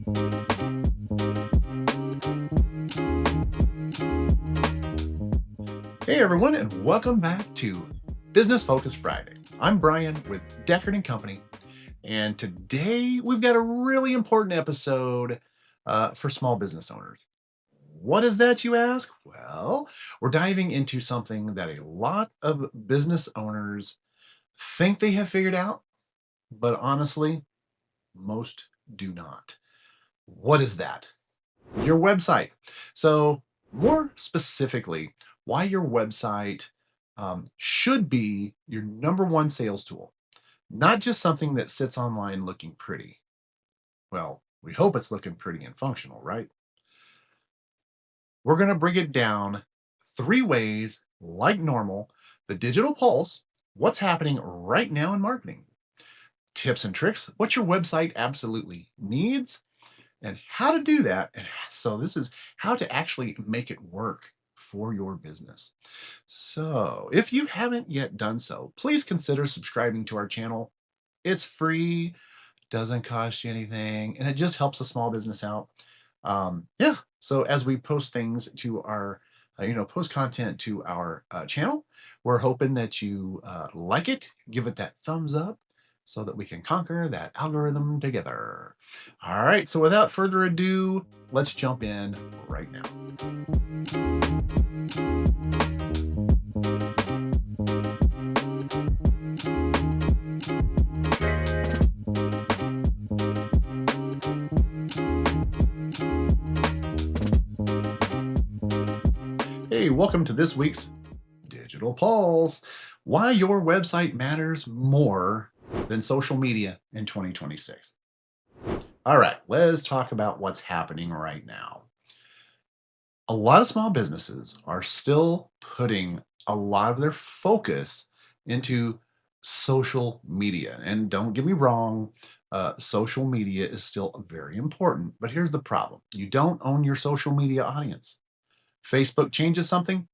Hey everyone, and welcome back to Business Focus Friday. I'm Brian with Deckard and Company, and today we've got a really important episode for small business owners. What is that, you ask? Well, we're diving into something that a lot of business owners think they have figured out, but honestly, most do not. What is that? Your website. So, more specifically, why your website should be your number one sales tool, not just something that sits online looking pretty. Well, we hope it's looking pretty and functional, right? We're going to bring it down three ways, like normal: the digital pulse, what's happening right now in marketing, tips and tricks, what your website absolutely needs, and how to do that. And so this is how to actually make it work for your business. So if you haven't yet done so, please consider subscribing to our channel. It's free, doesn't cost you anything, and it just helps a small business out. Yeah. So as we post things to our, post content to our channel, we're hoping that you like it, give it that thumbs up so that we can conquer that algorithm together. All right. So without further ado, let's jump in right now. Hey, welcome to this week's Digital Pulse: why your website matters more than social media in 2026. All right, let's talk about what's happening right now. A lot of small businesses are still putting a lot of their focus into social media. And don't get me wrong, social media is still very important. But here's the problem: you don't own your social media audience. Facebook changes something,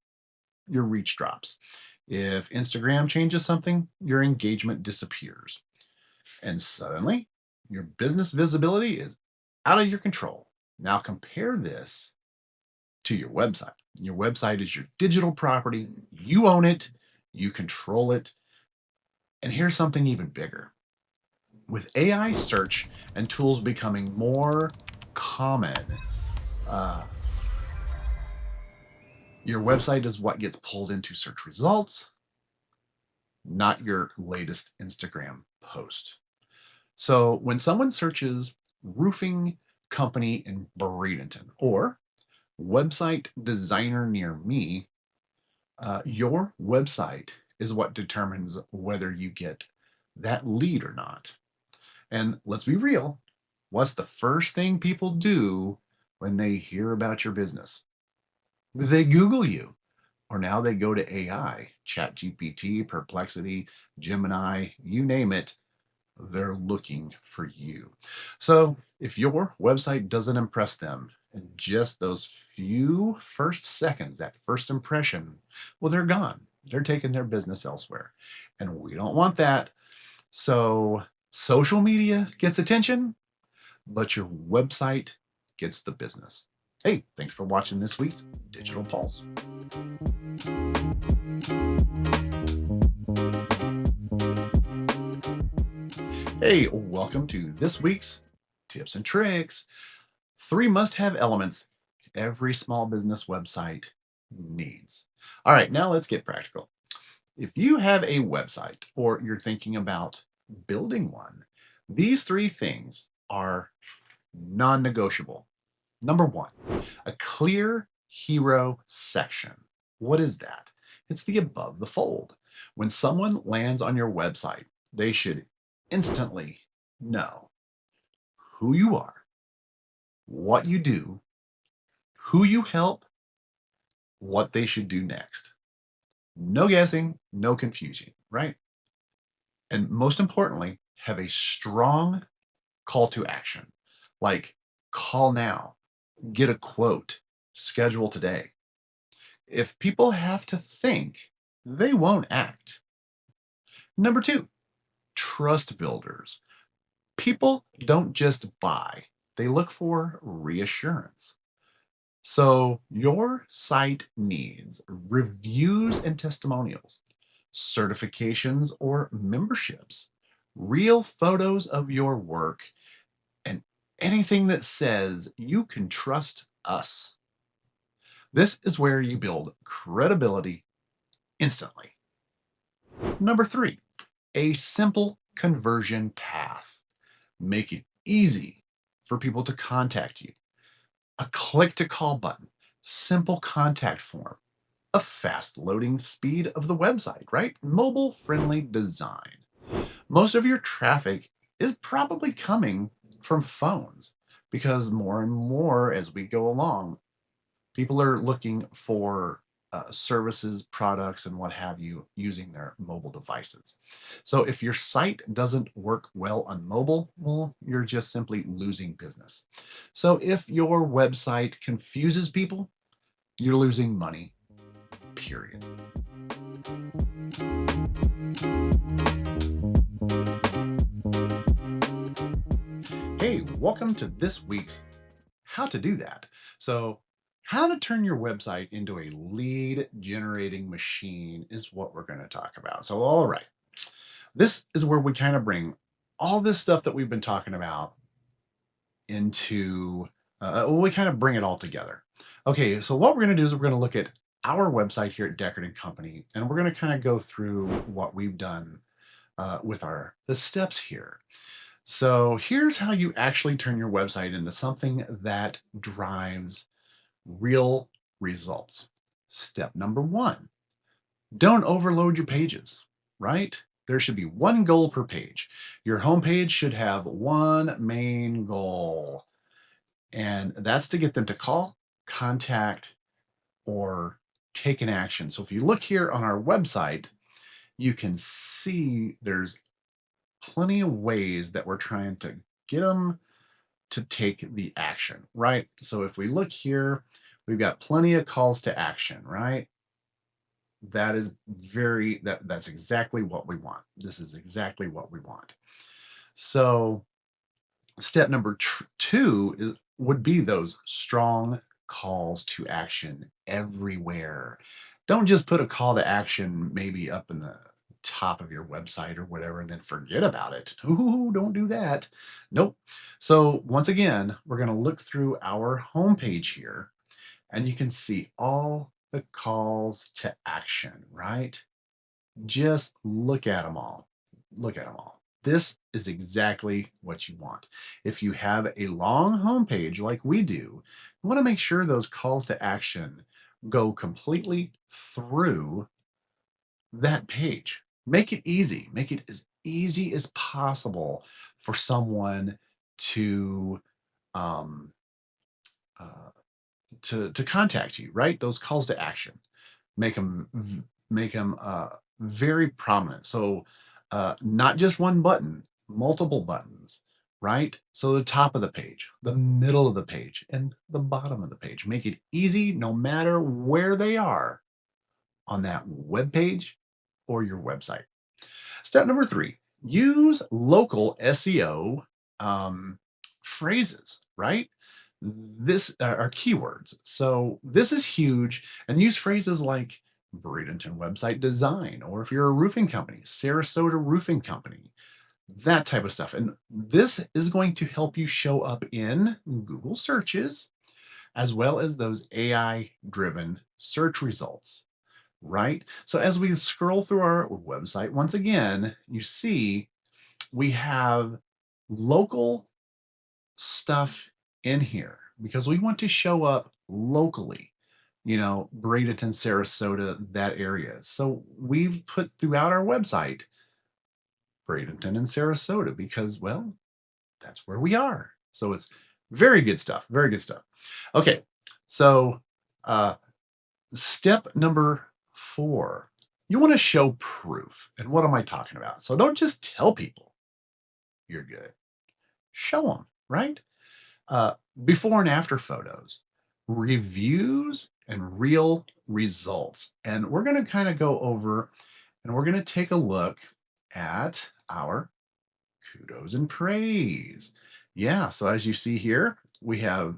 your reach drops. If Instagram changes something, your engagement disappears. And suddenly, your business visibility is out of your control. Now, compare this to your website. Your website is your digital property. You own it, you control it. And here's something even bigger: with AI search and tools becoming more common, uh, your website is what gets pulled into search results, not your latest Instagram post. So when someone searches roofing company in Bradenton or website designer near me, your website is what determines whether you get that lead or not. And let's be real, what's the first thing people do when they hear about your business? They Google you. Or now they go to AI, ChatGPT, Perplexity, Gemini, you name it, they're looking for you. So if your website doesn't impress them in just those few first seconds, that first impression, well, they're gone. They're taking their business elsewhere. And we don't want that. So social media gets attention, but your website gets the business. Hey, thanks for watching this week's Digital Pulse. Hey, welcome to this week's Tips and Tricks: 3 must-have elements every small business website needs. All right, now let's get practical. If you have a website or you're thinking about building one, these 3 things are non-negotiable. Number 1, a clear hero section. What is that? It's the above the fold. When someone lands on your website, they should instantly know who you are, what you do, who you help, what they should do next. No guessing, no confusion, right? And most importantly, have a strong call to action, like call now, get a quote, schedule today. If people have to think, they won't act. Number 2, trust builders. People don't just buy, They look for reassurance. So your site needs reviews and testimonials, certifications or memberships, real photos of your work, and anything that says you can trust us. This is where you build credibility instantly. Number three, a simple conversion path. Make it easy for people to contact you. A click to call button, simple contact form, a fast loading speed of the website, right? Mobile friendly design. Most of your traffic is probably coming from phones because more and more as we go along, people are looking for services, products, and what have you using their mobile devices. So if your site doesn't work well on mobile, well, you're just simply losing business. So if your website confuses people, you're losing money, period. Hey, welcome to this week's How to Do That. So, how to turn your website into a lead generating machine is what we're going to talk about. So, all right, this is where we kind of bring all this stuff that we've been talking about into, we kind of bring it all together. Okay, so what we're going to do is we're going to look at our website here at Deckard and Company, and we're going to kind of go through what we've done with the steps here. So here's how you actually turn your website into something that drives real results. Step number one, don't overload your pages, right? There should be one goal per page. Your homepage should have one main goal, and that's to get them to call, contact, or take an action. So if you look here on our website, you can see there's plenty of ways that we're trying to get them to take the action, right? So if we look here, we've got plenty of calls to action, right? That's exactly what we want. This is exactly what we want. So step number two would be those strong calls to action everywhere. Don't just put a call to action maybe up in the top of your website or whatever and then forget about it. Ooh, don't do that. Nope. So once again, we're going to look through our homepage here and you can see all the calls to action, right? Just look at them all. Look at them all. This is exactly what you want. If you have a long homepage like we do, you want to make sure those calls to action go completely through that page. Make it easy. Make it as easy as possible for someone to um, uh, to contact you. Right? Those calls to action. Make them very prominent. So not just one button, multiple buttons, right? So the top of the page, the middle of the page, and the bottom of the page. Make it easy no matter where they are on that web page or your website. Step number three, use local SEO phrases, right? This are keywords. So this is huge. And use phrases like Bradenton website design, or if you're a roofing company, Sarasota roofing company, that type of stuff. And this is going to help you show up in Google searches as well as those AI driven search results, right? So as we scroll through our website, once again, you see we have local stuff in here because we want to show up locally, Bradenton, Sarasota, that area. So we've put throughout our website Bradenton and Sarasota because, well, that's where we are. So it's very good stuff. Very good stuff. Okay. So, step number four, you want to show proof. And what am I talking about? So don't just tell people you're good, show them, right? Uh, Before and after photos, reviews, and real results. And we're going to kind of go over and we're going to take a look at our kudos and praise. Yeah, so as you see here, we have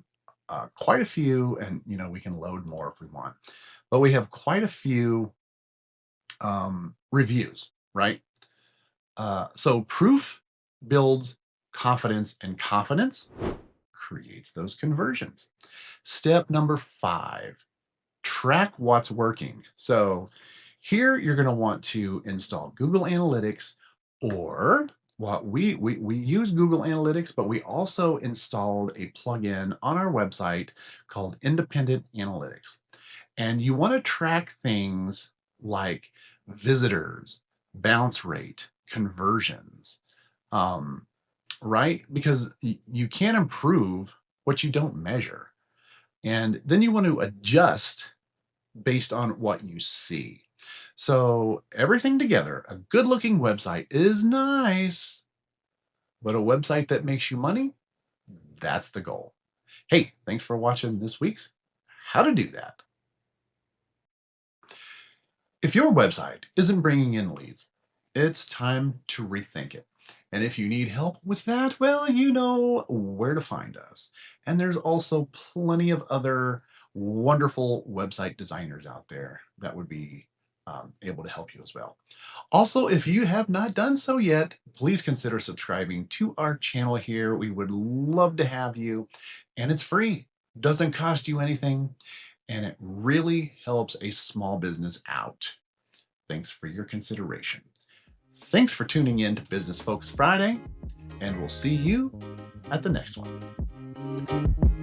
quite a few, and we can load more if we want, but we have quite a few reviews, right? So proof builds confidence, and confidence creates those conversions. Step number 5, track what's working. So here you're going to want to install Google Analytics, or what we use Google Analytics, but we also installed a plugin on our website called Independent Analytics. And you want to track things like visitors, bounce rate, conversions, um, right? Because you can't improve what you don't measure. And then you want to adjust based on what you see. So everything together, a good looking website is nice, but a website that makes you money, that's the goal. Hey, thanks for watching this week's How to Do That. If your website isn't bringing in leads, it's time to rethink it. And if you need help with that, well, you know where to find us. And there's also plenty of other wonderful website designers out there that would be able to help you as well. Also, if you have not done so yet, please consider subscribing to our channel here. We would love to have you, and it's free. Doesn't cost you anything, and it really helps a small business out. Thanks for your consideration. Thanks for tuning in to Business Focus Friday, and we'll see you at the next one.